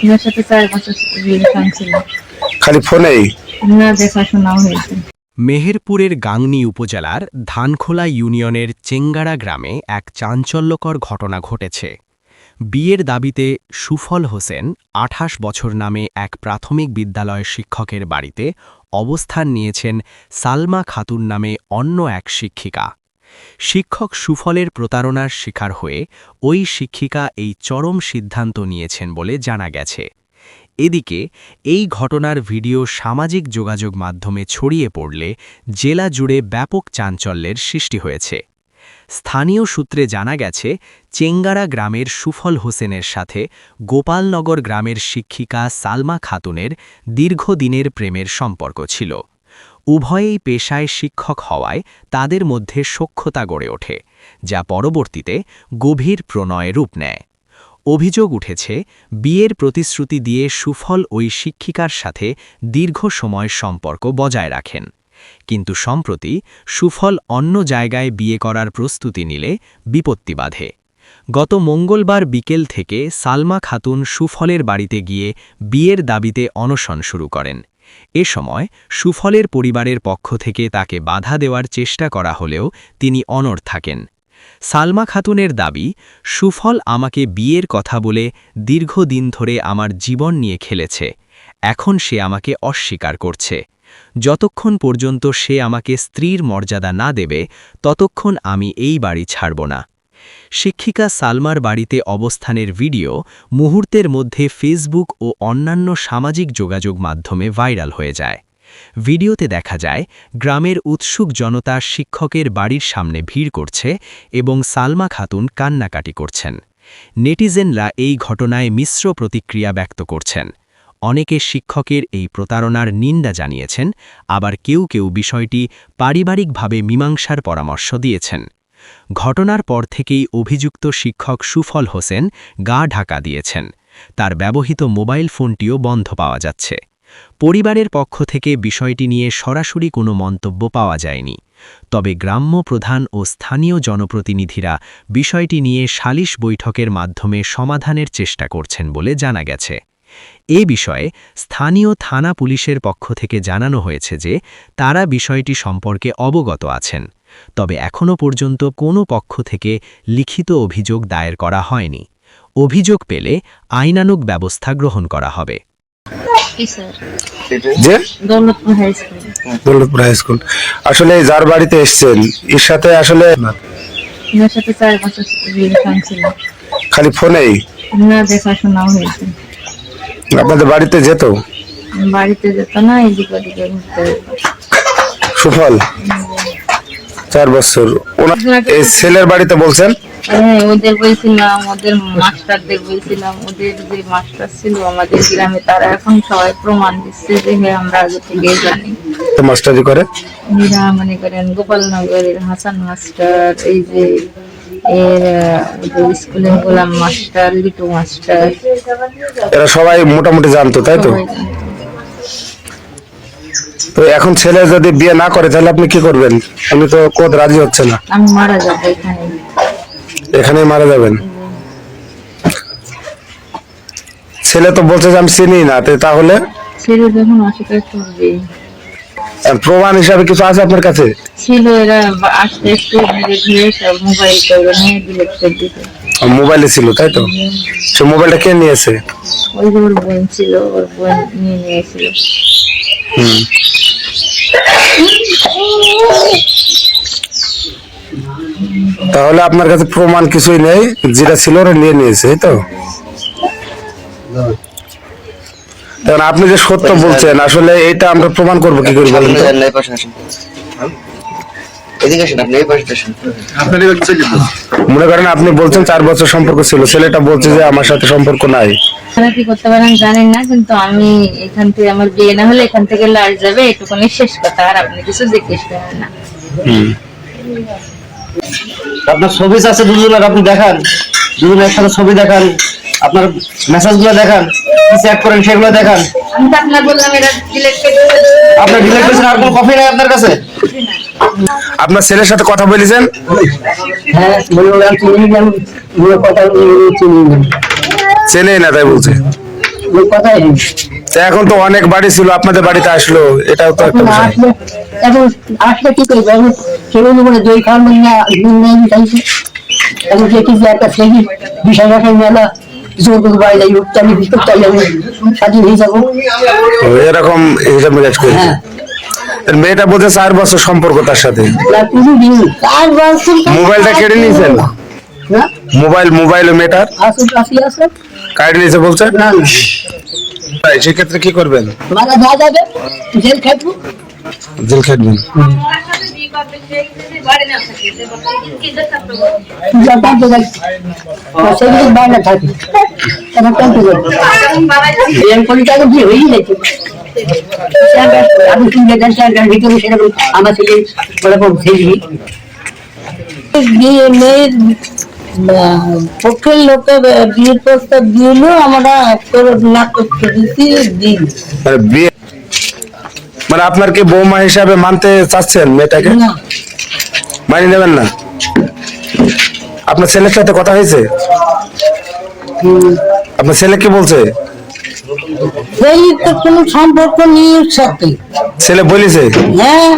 ওনার সাথে 4 বছর রিলেশন ছিল। খালি ফোনেই? না, দেখাশোনাও হয়েছে। মেহেরপুরের গাংনী উপজেলার ধানখোলা ইউনিয়নের চেঙ্গারা গ্রামে এক চাঞ্চল্যকর ঘটনা ঘটেছে। বিয়ের দাবিতে সুফল হোসেন 28 বছর নামে এক প্রাথমিক বিদ্যালয়ের শিক্ষকের বাড়িতে অবস্থান নিয়েছেন সালমা খাতুন নামে অন্য এক শিক্ষিকা। শিক্ষক সুফলের প্রতারণার শিকার হয়ে ওই শিক্ষিকা এই চরম সিদ্ধান্ত নিয়েছেন বলে জানা গেছে। এদিকে এই ঘটনার ভিডিও সামাজিক যোগাযোগ মাধ্যমে ছড়িয়ে পড়লে জেলা জুড়ে ব্যাপক চাঞ্চল্যের সৃষ্টি হয়েছে। স্থানীয় সূত্রে জানা গেছে, চেঙ্গারা গ্রামের সুফল হোসেনের সাথে গোপালনগর গ্রামের শিক্ষিকা সালমা খাতুনের দীর্ঘদিনের প্রেমের সম্পর্ক ছিল। উভয়েই পেশায় শিক্ষক হওয়ায় তাদের মধ্যে সখ্যতা গড়ে ওঠে, যা পরবর্তীতে গভীর প্রণয়ে রূপ নেয়। অভিযোগ উঠেছে, বিয়ের প্রতিশ্রুতি দিয়ে সুফল ওই শিক্ষিকার সাথে দীর্ঘ সময় সম্পর্ক বজায় রাখেন। কিন্তু সম্প্রতি সুফল অন্য জায়গায় বিয়ে করার প্রস্তুতি নিলে বিপত্তি বাধে। গত মঙ্গলবার বিকেল থেকে সালমা খাতুন সুফলের বাড়িতে গিয়ে বিয়ের দাবিতে অনশন শুরু করেন। এ সময় সুফলের পরিবারের পক্ষ থেকে তাকে বাধা দেওয়ার চেষ্টা করা হলেও তিনি অনড় থাকেন। সালমা খাতুনের দাবি, সুফল আমাকে বিয়ের কথা বলে দীর্ঘদিন ধরে আমার জীবন নিয়ে খেলেছে, এখন সে আমাকে অস্বীকার করছে। যতক্ষণ পর্যন্ত সে আমাকে স্ত্রীর মর্যাদা না দেবে ততক্ষণ আমি এই বাড়ি ছাড়ব না। শিক্ষিকা সালমার বাড়িতে অবস্থানের ভিডিও মুহূর্তের মধ্যে ফেসবুক ও অন্যান্য সামাজিক যোগাযোগ মাধ্যমে ভাইরাল হয়ে যায়। ভিডিওতে দেখা যায়, গ্রামের উৎসুক জনতা শিক্ষকের বাড়ির সামনে ভিড় করছে এবং সালমা খাতুন কান্নাকাটি করছেন। নেটিজেনরা এই ঘটনায় মিশ্র প্রতিক্রিয়া ব্যক্ত করছেন। অনেকে শিক্ষকের এই প্রতারণার নিন্দা জানিয়েছেন, আবার কেউ কেউ বিষয়টি পারিবারিকভাবে মীমাংসার পরামর্শ দিয়েছেন। ঘটনার পর থেকেই অভিযুক্ত শিক্ষক সুফল হোসেন গা ঢাকা দিয়েছেন। তার ব্যবহৃত মোবাইল ফোনটিও বন্ধ পাওয়া যাচ্ছে। পরিবারের পক্ষ থেকে বিষয়টি নিয়ে সরাসরি কোনো মন্তব্য পাওয়া যায়নি। তবে গ্রাম্য প্রধান ও স্থানীয় জনপ্রতিনিধিরা বিষয়টি নিয়ে সালিশ বৈঠকের মাধ্যমে সমাধানের চেষ্টা করছেন বলে জানা গেছে। এ বিষয়ে স্থানীয় থানা পুলিশের পক্ষ থেকে জানানো হয়েছে যে তারা বিষয়টি সম্পর্কে অবগত আছেন। তবে এখনও পর্যন্ত কোনো পক্ষ থেকে লিখিত অভিযোগ দায়ের করা হয়নি। অভিযোগ পেলে আইনানুগ ব্যবস্থা গ্রহণ করা হবে। Daulatpur high school. আসলে যার বাড়িতে এসছেন এর সাথে আসলে ওনার সাথে 4 বছর রিলেশন ছিল। খালি ফোনেই? না, দেখাশোনাও হয়েছে। আপনাদের বাড়িতে যেত? বাড়িতে যেত না, এদিক ওদিকে ঘুরতে যেত। সুফল 4 বছর এই ছেলের বাড়িতে বলছেন? হ্যাঁ, ওদের বলছিলাম, ওদের মাস্টারদের বলছিলাম। ওদের যে মাস্টার ছিল আমাদের গ্রামে, তারা এখন সবাই প্রমাণ দিচ্ছে যে হ্যাঁ, আমরা আগে থেকে জানি। তো মাস্টারি করে এরা মনে করেন গোপালনগরের হাসান মাস্টার, এই যে এর স্কুলের গোলাম মাস্টার, লিটু মাস্টার, এরা সবাই মোটামুটি জানতো, তাই তো? সবাই জানতো। তো এখন ছেলে যদি বিয়ে না করে তাহলে আপনি কি করবেন? উনি তো কোদ রাজি হচ্ছে না। আমি মারা যাবো এখানে। এখানেই মারা যাবেন? ছেলে তো বলছে যে আমি চিনি না, তাহলে ছেলে যখন অস্বীকার করবে। প্রমাণ হিসাবে কিছু আছে আপনার কাছে? ছিল, এরা আস্তে আস্তে ধীরে ধীরে সব মোবাইল করে নিয়ে ডিলেট করে দিতে। মোবাইলে ছিল, তাই তো? সে মোবাইলটা কে নিয়েছে? ওই যে ওর বোন ছিল, ওর বোন নিয়ে নিয়েছিল। তাহলে আপনার কাছে প্রমাণ কিছুই নেই, যেটা ছিল ওরা নিয়ে নিয়েছে, তাই তো? কারণ আপনি যে সত্য বলছেন, আসলে এটা আমরা প্রমাণ করবো কি করে বলেন তো? মনে করেন আপনি বলছেন 4 বছর সম্পর্ক ছিল, ছেলেটা বলছে যে আমার সাথে সম্পর্ক নাই। আপনারা কি করতে পারেন জানেন না, কিন্তু আমি এখান থেকে, আমার বিয়ে না হলে এখান থেকে লাশ যাবে, এটুকুনি শেষ কথা। আর আপনি কিছু জিজ্ঞেস করেন না। আপনার ছবি আছে দুজনের, আপনি দেখান, দুজনের একসাথে ছবি দেখান, আপনার মেসেজ গুলো দেখান, কি চেক করেন সেগুলো দেখান। আমি তো আপনার বললাম এটা ডিলিট করে দিতে। আপনার ডিলিট করেছেন, আর কোনো কপি নাই আপনার কাছে? আপনার ছেলের সাথে কথা বলেছেন? হ্যাঁ, বললাম চিনি না, কথা চিনি না। চেনে না তাই বলছে। ওই কথাই নেই। তা এখন তো অনেক বাড়ি ছিল, আপনাদের বাড়িতে আসলো, এটাও তো একটা এখন বিষয়। আসলে এখন আসলে কি করবে, এখন ছেলে জীবনে দই খাওয়ার মানে না চাইছে। এখন সে কিছু একটা সেই বিষয় রাখার মেলা জোর করে বাড়ি যাই উঠতে আমি ভিতর চাই আমি স্বাধীন হয়ে যাবো। তো এরকম হিসাব মিলাজ করেছে। হ্যাঁ তার মেয়েটা বলছে 4 বছর সম্পর্ক তার সাথে। না কিছু দিন আর বছর মোবাইলটা কেড়ে নিয়েছেন? না মোবাইল মেয়েটার আসুক আসি আছে কার্ড নিয়েছে বলছে। না না তাই সেক্ষেত্রে কি করবেন? মানে যা যাবে জেল খাটবো। জেল খাটবেন। সেগুলো বাইরে থাকে তখন টানতে যাবে বিয়ে করে তাকে বিয়ে হয়েই গেছে। আমি শুনতে যাচ্ছি ভিতরে সেরকম আমার ছেলে ওরকম ছেলে বিয়ে মেয়ের পক্ষের লোকে বিয়ের প্রস্তাব দিল আমরা না করতে দিচ্ছি দিন মানে বিয়ে মানে আপনার কি বৌমা হিসাবে মানতে চাচ্ছেন মেয়েটাকে? না মানি নেবেন না? আপনার ছেলের সাথে কথা হয়েছে? আপনার ছেলে কি বলছে? সেই তো কোনো সম্পর্ক নেই ওর সাথে। ছেলে বলেছে? হ্যাঁ